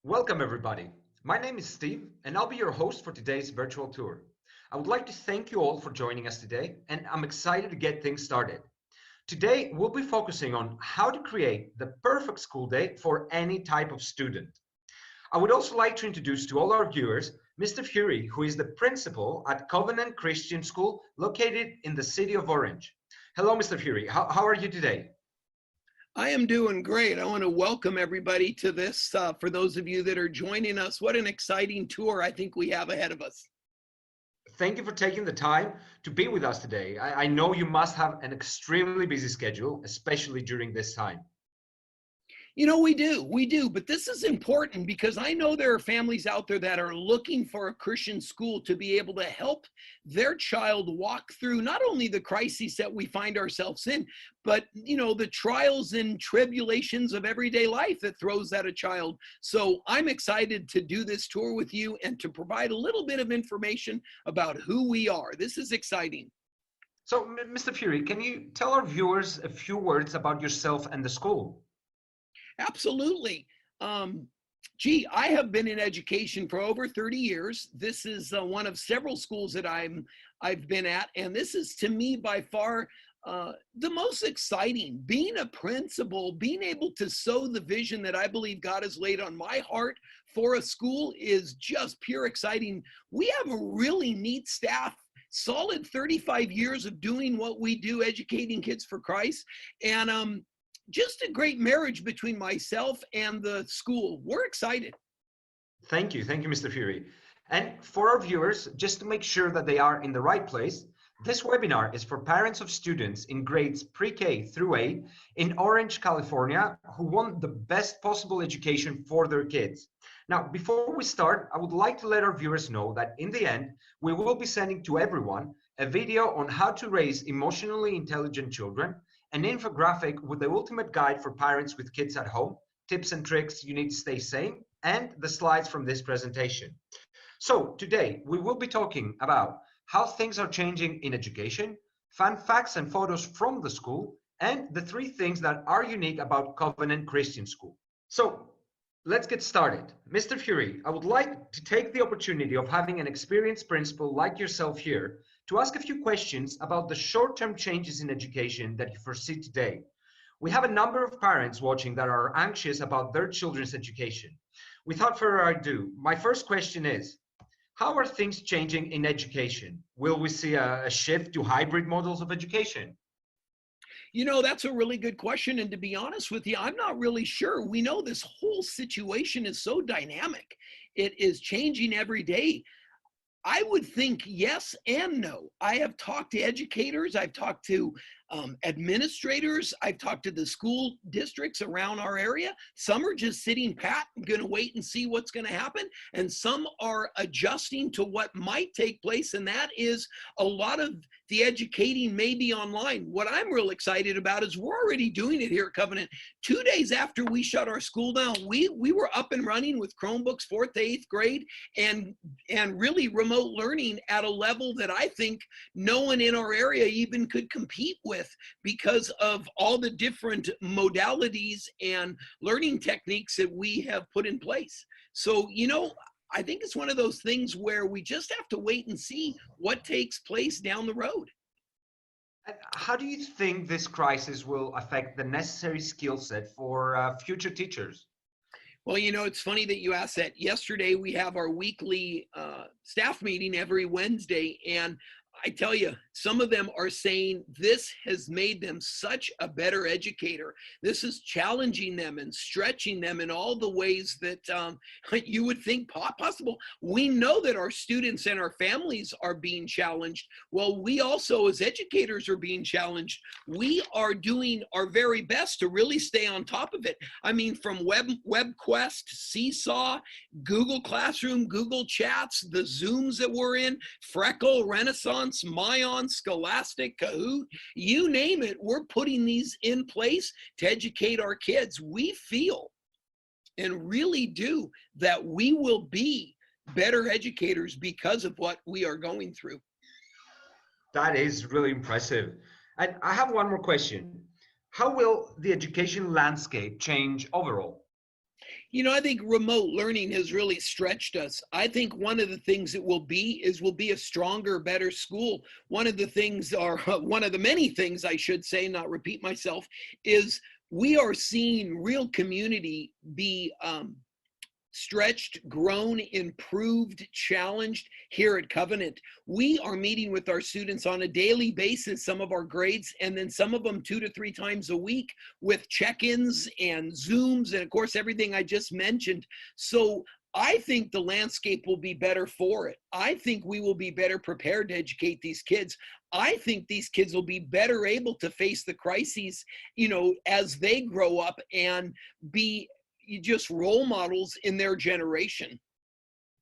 Welcome, everybody. My name is Steve, and I'll be your host for today's virtual tour. I would like to thank you all for joining us today, and I'm excited to get things started. Today, we'll be focusing on how to create the perfect school day for any type of student. I would also like to introduce to all our viewers Mr. Fury, who is the principal at Covenant Christian School located in the city of Orange. Hello, Mr. Fury. How are you today? I am doing great. I want to welcome everybody to this. For those of you that are joining us, what an exciting tour I think we have ahead of us. Thank you for taking the time to be with us today. I know you must have an extremely busy schedule, especially during this time. We do, but this is important because I know there are families out there that are looking for a Christian school to be able to help their child walk through not only the crises that we find ourselves in, but the trials and tribulations of everyday life that throws at a child. So I'm excited to do this tour with you and to provide a little bit of information about who we are. This is exciting. So, Mr. Fury, can you tell our viewers a few words about yourself and the school? Absolutely. Um, I have been in education for over 30 years. This is one of several schools that I've been at, and this is to me by far the most exciting. Being a principal, being able to sow the vision that I believe God has laid on my heart for a school is just pure exciting. We have a really neat staff. Solid 35 years of doing what we do, educating kids for Christ, and just a great marriage between myself and the school. We're excited. Thank you, Mr. Fury. And for our viewers, just to make sure that they are in the right place, this webinar is for parents of students in grades pre-K through 8 in Orange, California, who want the best possible education for their kids. Now, before we start, I would like to let our viewers know that in the end, we will be sending to everyone a video on how to raise emotionally intelligent children, an infographic with the ultimate guide for parents with kids at home, tips and tricks you need to stay sane, and the slides from this presentation. So today we will be talking about how things are changing in education, fun facts and photos from the school, and the three things that are unique about Covenant Christian School. So let's get started. Mr. Fury, I would like to take the opportunity of having an experienced principal like yourself here to ask a few questions about the short-term changes in education that you foresee today. We have a number of parents watching that are anxious about their children's education. Without further ado, my first question is, how are things changing in education? Will we see a shift to hybrid models of education? That's a really good question. And to be honest with you, I'm not really sure. We know this whole situation is so dynamic, it is changing every day. I would think yes and no. I have talked to educators, I've talked to administrators, I've talked to the school districts around our area. Some are just sitting pat, going to wait and see what's going to happen. And some are adjusting to what might take place. And that is a lot of the educating may be online. What I'm real excited about is we're already doing it here at Covenant. 2 days after we shut our school down, we were up and running with Chromebooks, 4th to 8th grade, and really remote learning at a level that I think no one in our area even could compete with because of all the different modalities and learning techniques that we have put in place. So, I think it's one of those things where we just have to wait and see what takes place down the road. And how do you think this crisis will affect the necessary skill set for future teachers? Well, it's funny that you asked that. Yesterday, we have our weekly staff meeting every Wednesday, and I tell you, some of them are saying this has made them such a better educator. This is challenging them and stretching them in all the ways that you would think possible. We know that our students and our families are being challenged. Well, we also as educators are being challenged. We are doing our very best to really stay on top of it. I mean, from WebQuest, Seesaw, Google Classroom, Google Chats, the Zooms that we're in, Freckle, Renaissance, Mayon, Scholastic, Kahoot, you name it, we're putting these in place to educate our kids. We feel and really do that we will be better educators because of what we are going through. That is really impressive. And I have one more question. How will the education landscape change overall? I think remote learning has really stretched us. I think one of the things it will be is we'll be a stronger, better school. One of the things, or one of the many things I should say, not repeat myself, is we are seeing real community be stretched, grown, improved, challenged here at Covenant. We are meeting with our students on a daily basis, some of our grades, and then some of them 2 to 3 times a week with check-ins and Zooms, and of course, everything I just mentioned. So I think the landscape will be better for it. I think we will be better prepared to educate these kids. I think these kids will be better able to face the crises, as they grow up and be just role models in their generation.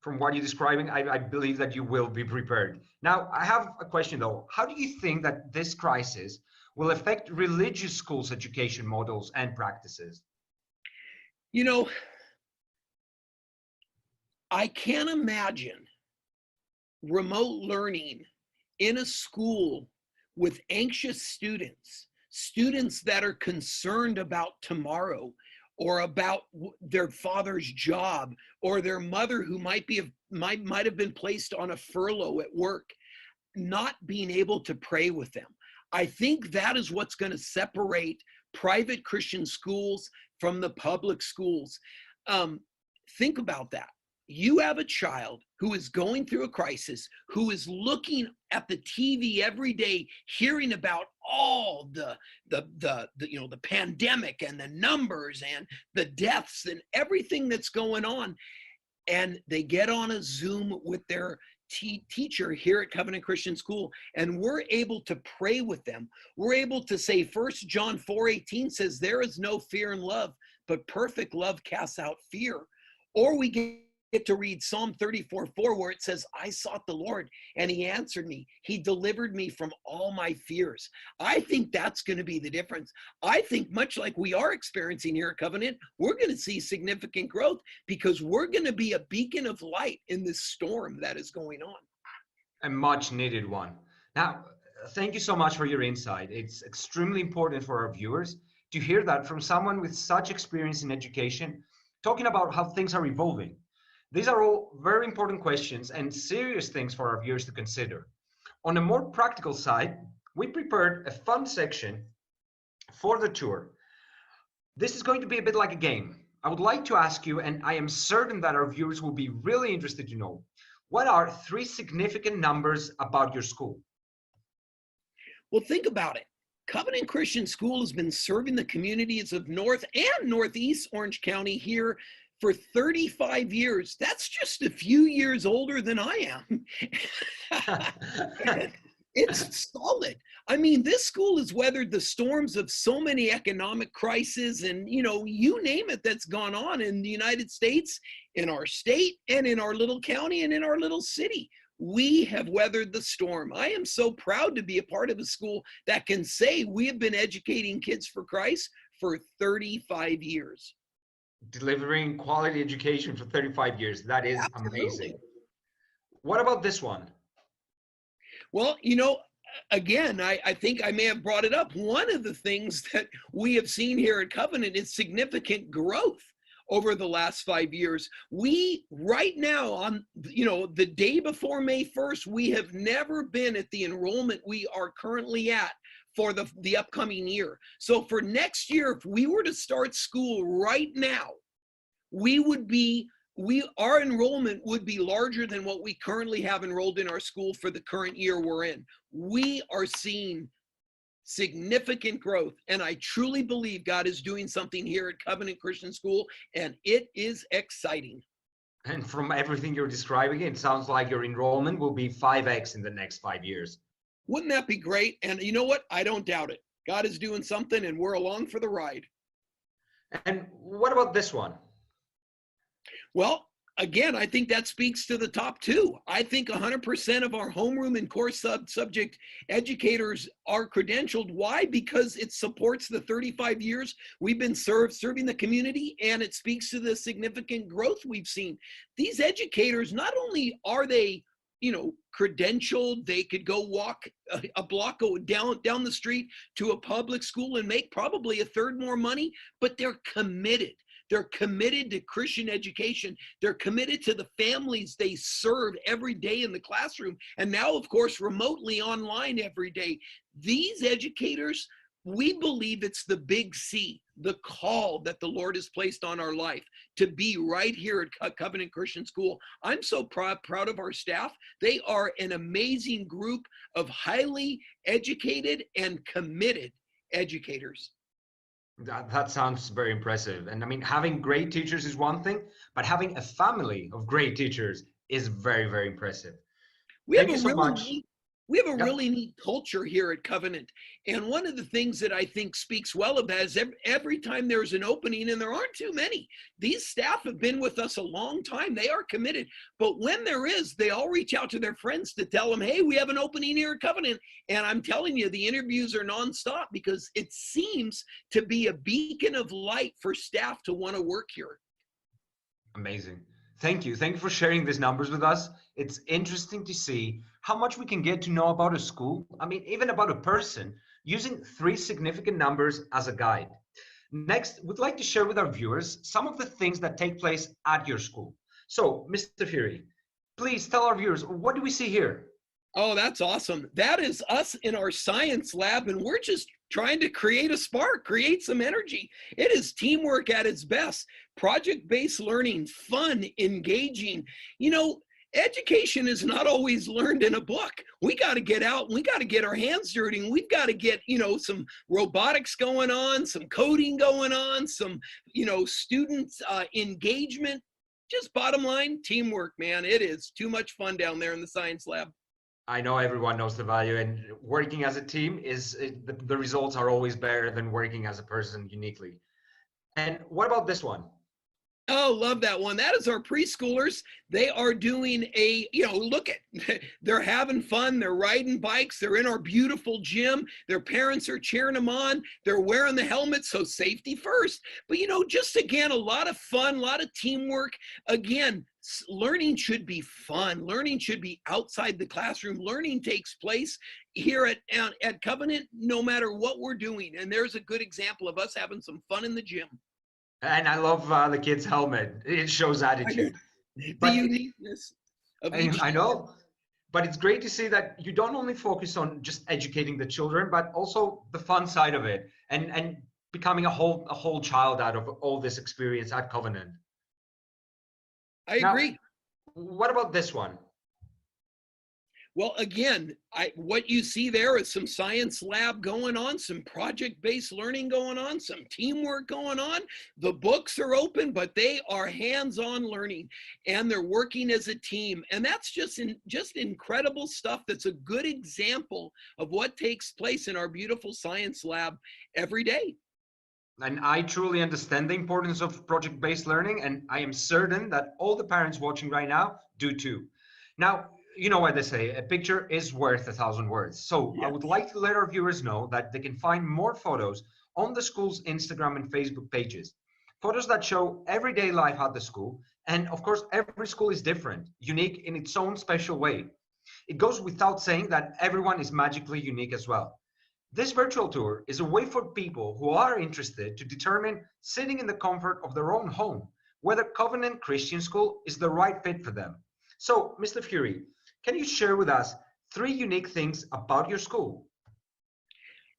From what you're describing, I believe that you will be prepared. Now, I have a question though. How do you think that this crisis will affect religious schools' education models and practices? I can't imagine remote learning in a school with anxious students that are concerned about tomorrow, or about their father's job, or their mother who might have been placed on a furlough at work, not being able to pray with them. I think that is what's going to separate private Christian schools from the public schools. Think about that. You have a child who is going through a crisis, who is looking at the TV every day, hearing about all the pandemic and the numbers and the deaths and everything that's going on. And they get on a Zoom with their teacher here at Covenant Christian School, and we're able to pray with them. We're able to say, 1 John 4:18 says, there is no fear in love, but perfect love casts out fear. Or we get to read Psalm 34:4, where it says, I sought the Lord and he answered me. He delivered me from all my fears. I think that's going to be the difference. I think much like we are experiencing here at Covenant, we're going to see significant growth because we're going to be a beacon of light in this storm that is going on. A much needed one. Now, thank you so much for your insight. It's extremely important for our viewers to hear that from someone with such experience in education, talking about how things are evolving. These are all very important questions and serious things for our viewers to consider. On a more practical side, we prepared a fun section for the tour. This is going to be a bit like a game. I would like to ask you, and I am certain that our viewers will be really interested to know, what are 3 significant numbers about your school? Well, think about it. Covenant Christian School has been serving the communities of North and Northeast Orange County here for 35 years. That's just a few years older than I am. It's solid. I mean, this school has weathered the storms of so many economic crises and, you name it that's gone on in the United States, in our state, and in our little county, and in our little city. We have weathered the storm. I am so proud to be a part of a school that can say we have been educating kids for Christ for 35 years. Delivering quality education for 35 years. That is Absolutely amazing. What about this one? Well, again, I think I may have brought it up. One of the things that we have seen here at Covenant is significant growth over the last 5 years. We, right now, on the day before May 1st, we have never been at the enrollment we are currently at for the upcoming year. So for next year, if we were to start school right now, our enrollment would be larger than what we currently have enrolled in our school for the current year we're in. We are seeing significant growth, and I truly believe God is doing something here at Covenant Christian School, and it is exciting. And from everything you're describing, it sounds like your enrollment will be 5x in the next 5 years. Wouldn't that be great? And you know what? I don't doubt it. God is doing something, and we're along for the ride. And what about this one? Well, again, I think that speaks to the top 2. I think 100% of our homeroom and core subject educators are credentialed. Why? Because it supports the 35 years we've been serving the community, and it speaks to the significant growth we've seen. These educators, not only are they credentialed, they could go walk a block, go down the street to a public school and make probably a third more money, but they're committed. They're committed to Christian education. They're committed to the families they serve every day in the classroom. And now, of course, remotely online every day. These educators, we believe it's the big C, the call that the Lord has placed on our life to be right here at Covenant Christian School. I'm so proud of our staff. They are an amazing group of highly educated and committed educators. That sounds very impressive. And I mean, having great teachers is one thing, but having a family of great teachers is very, very impressive. We have Thank a you so really much. neat we have a Yep. really neat culture here at Covenant. And one of the things that I think speaks well of that is every time there's an opening, and there aren't too many, these staff have been with us a long time. They are committed. But when there is, they all reach out to their friends to tell them, hey, we have an opening here at Covenant. And I'm telling you, the interviews are nonstop because it seems to be a beacon of light for staff to want to work here. Amazing. Thank you. Thank you for sharing these numbers with us. It's interesting to see how much we can get to know about a school. I mean, even about a person, using 3 significant numbers as a guide. Next, we'd like to share with our viewers some of the things that take place at your school. So, Mr. Fury, please tell our viewers, what do we see here? Oh, that's awesome. That is us in our science lab, and we're just trying to create a spark, create some energy. It is teamwork at its best, project-based learning, fun, engaging. You know, education is not always learned in a book. We got to get out and we got to get our hands dirty, and we've got to get, some robotics going on, some coding going on, some, student engagement. Just bottom line, teamwork, man. It is too much fun down there in the science lab. I know everyone knows the value, and working as a team the results are always better than working as a person uniquely. And what about this one? Oh, love that one. That is our preschoolers. They are doing look at, they're having fun. They're riding bikes. They're in our beautiful gym. Their parents are cheering them on. They're wearing the helmets, so safety first. But, just again, a lot of fun, a lot of teamwork. Again, learning should be fun. Learning should be outside the classroom. Learning takes place here at Covenant, no matter what we're doing. And there's a good example of us having some fun in the gym. And I love the kid's helmet. It shows attitude. The uniqueness of each. I know, but it's great to see that you don't only focus on just educating the children, but also the fun side of it, and becoming a whole child out of all this experience at Covenant. I agree. What about this one? Well, again, what you see there is some science lab going on, some project-based learning going on, some teamwork going on. The books are open, but they are hands-on learning, and they're working as a team. And that's just incredible stuff. That's a good example of what takes place in our beautiful science lab every day. And I truly understand the importance of project-based learning, and I am certain that all the parents watching right now do too. Now, you know what they say, a picture is worth 1,000 words. So Yeah. I would like to let our viewers know that they can find more photos on the school's Instagram and Facebook pages. Photos that show everyday life at the school. And of course, every school is different, unique in its own special way. It goes without saying that everyone is magically unique as well. This virtual tour is a way for people who are interested to determine, sitting in the comfort of their own home, whether Covenant Christian School is the right fit for them. So, Mr. Fury, can you share with us 3 unique things about your school?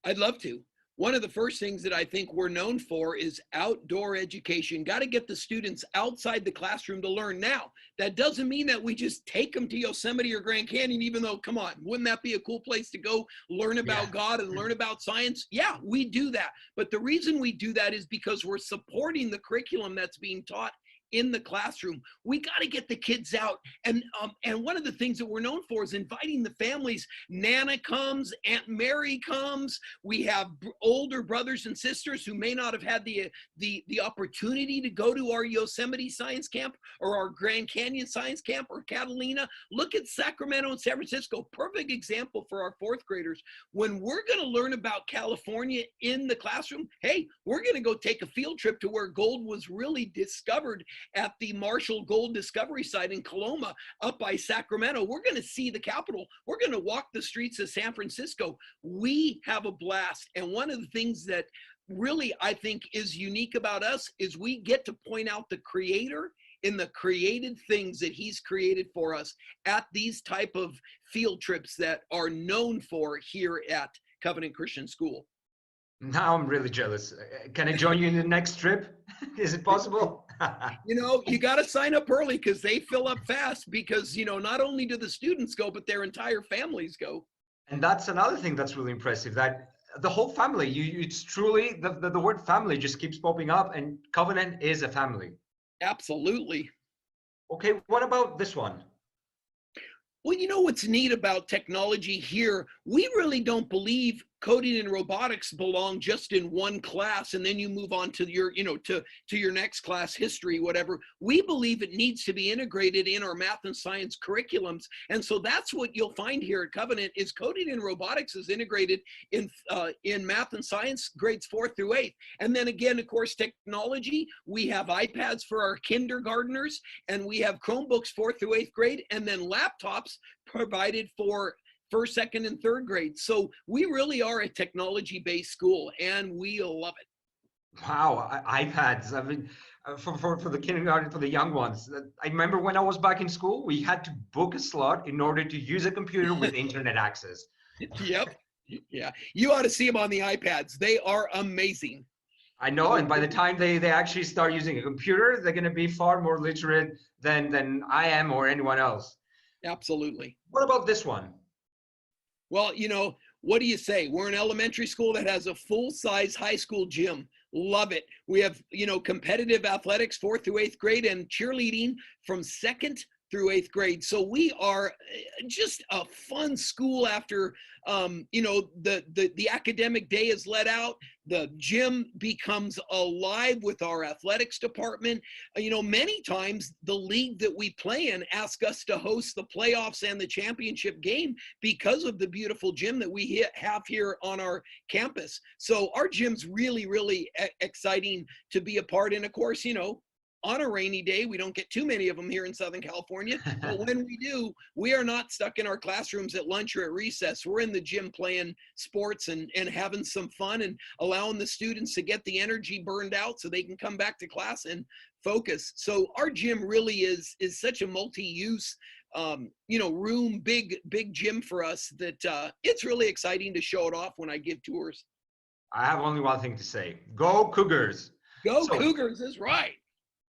I'd love to. One of the first things that I think we're known for is outdoor education. Got to get the students outside the classroom to learn. Now, that doesn't mean that we just take them to Yosemite or Grand Canyon, even though, come on, wouldn't that be a cool place to go learn about God and learn about science? Yeah, we do that. But the reason we do that is because we're supporting the curriculum that's being taught in the classroom. We got to get the kids out. And one of the things that we're known for is inviting the families. Nana comes, Aunt Mary comes. We have older brothers and sisters who may not have had the opportunity to go to our Yosemite Science Camp or our Grand Canyon Science Camp or Catalina. Look at Sacramento and San Francisco. Perfect example for our 4th graders. When we're going to learn about California in the classroom, hey, we're going to go take a field trip to where gold was really discovered at the Marshall Gold Discovery Site in Coloma up by Sacramento. We're going to see the Capitol. We're going to walk the streets of San Francisco. We have a blast. And one of the things that really, I think, is unique about us is we get to point out the creator in the created things that he's created for us at these type of field trips that are known for here at Covenant Christian School. Now I'm really jealous. Can I join you in the next trip? Is it possible? You know, you got to sign up early because they fill up fast because, you know, not only do the students go, but their entire families go. And that's another thing that's really impressive, that the whole family, it's truly, the word family just keeps popping up, and Covenant is a family. Absolutely. Okay, what about this one? Well, you know what's neat about technology here? We really don't believe coding and robotics belong just in one class and then you move on to your, you know, to your next class, history, whatever. We believe it needs to be integrated in our math and science curriculums. And so that's what you'll find here at Covenant is coding and robotics is integrated in math and science grades 4 through 8. And then again, of course, technology, we have iPads for our kindergartners and we have Chromebooks 4th through 8th grade and then laptops provided for first, second, and third grade. So we really are a technology-based school, and we love it. Wow, iPads. I mean, for the kindergarten, for the young ones. I remember when I was back in school, we had to book a slot in order to use a computer with internet access. Yep. Yeah. You ought to see them on the iPads. They are amazing. I know, and by the time they actually start using a computer, they're going to be far more literate than I am or anyone else. Absolutely. What about this one? Well, you know, what do you say? We're an elementary school that has a full-size high school gym. Love it. We have, you know, competitive athletics 4th through 8th grade and cheerleading from 2nd through 8th grade. So we are just a fun school after, you know, the academic day is let out. The gym becomes alive with our athletics department. You know, many times the league that we play in asks us to host the playoffs and the championship game because of the beautiful gym that we have here on our campus. So our gym's really, really exciting to be a part. And of course, you know, on a rainy day, we don't get too many of them here in Southern California, but when we do, we are not stuck in our classrooms at lunch or at recess. We're in the gym playing sports and having some fun and allowing the students to get the energy burned out so they can come back to class and focus. So our gym really is such a multi-use, you know, room, big gym for us that it's really exciting to show it off when I give tours. I have only one thing to say. Go Cougars! Go Cougars is right.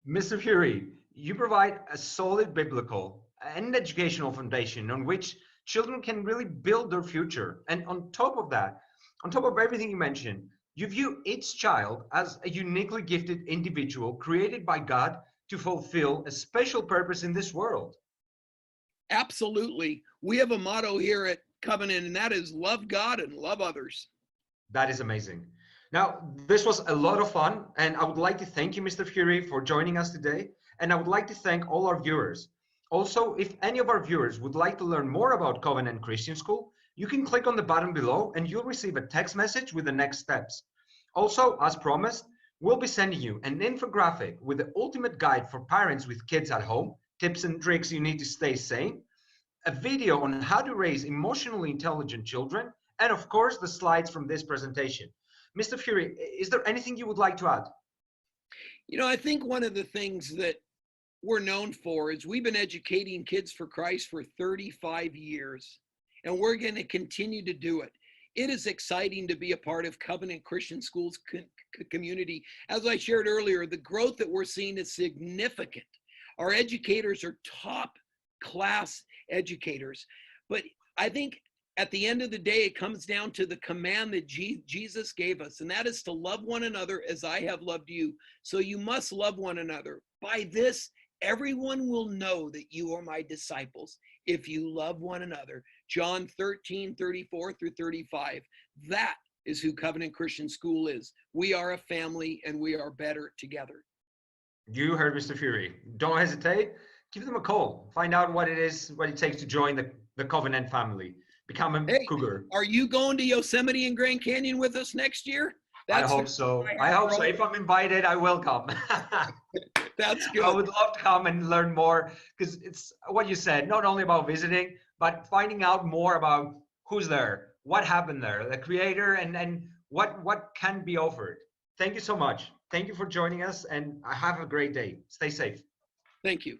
Mr. Fury, you provide a solid biblical and educational foundation on which children can really build their future. And on top of that, on top of everything you mentioned, you view each child as a uniquely gifted individual created by God to fulfill a special purpose in this world. Absolutely. We have a motto here at Covenant, and that is love God and love others. That is amazing. Now, this was a lot of fun, and I would like to thank you, Mr. Fury, for joining us today. And I would like to thank all our viewers. Also, if any of our viewers would like to learn more about Covenant Christian School, you can click on the button below and you'll receive a text message with the next steps. Also, as promised, we'll be sending you an infographic with the ultimate guide for parents with kids at home, tips and tricks you need to stay sane, a video on how to raise emotionally intelligent children, and of course, the slides from this presentation. Mr. Fury, is there anything you would like to add? You know, I think one of the things that we're known for is we've been educating kids for Christ for 35 years, and we're going to continue to do it. It is exciting to be a part of Covenant Christian Schools community. As I shared earlier, the growth that we're seeing is significant. Our educators are top class educators, but I think at the end of the day, it comes down to the command that Jesus gave us, and that is to love one another as I have loved you. So you must love one another. By this, everyone will know that you are my disciples if you love one another. John 13:34 through 35. That is who Covenant Christian School is. We are a family, and we are better together. You heard Mr. Fury. Don't hesitate. Give them a call. Find out what it takes to join the Covenant family. Become a Cougar. Are you going to Yosemite and Grand Canyon with us next year? I hope so. I hope so. If I'm invited, I will come. That's good. I would love to come and learn more, because it's what you said, not only about visiting, but finding out more about who's there, what happened there, the creator, and what can be offered. Thank you so much. Thank you for joining us, and have a great day. Stay safe. Thank you.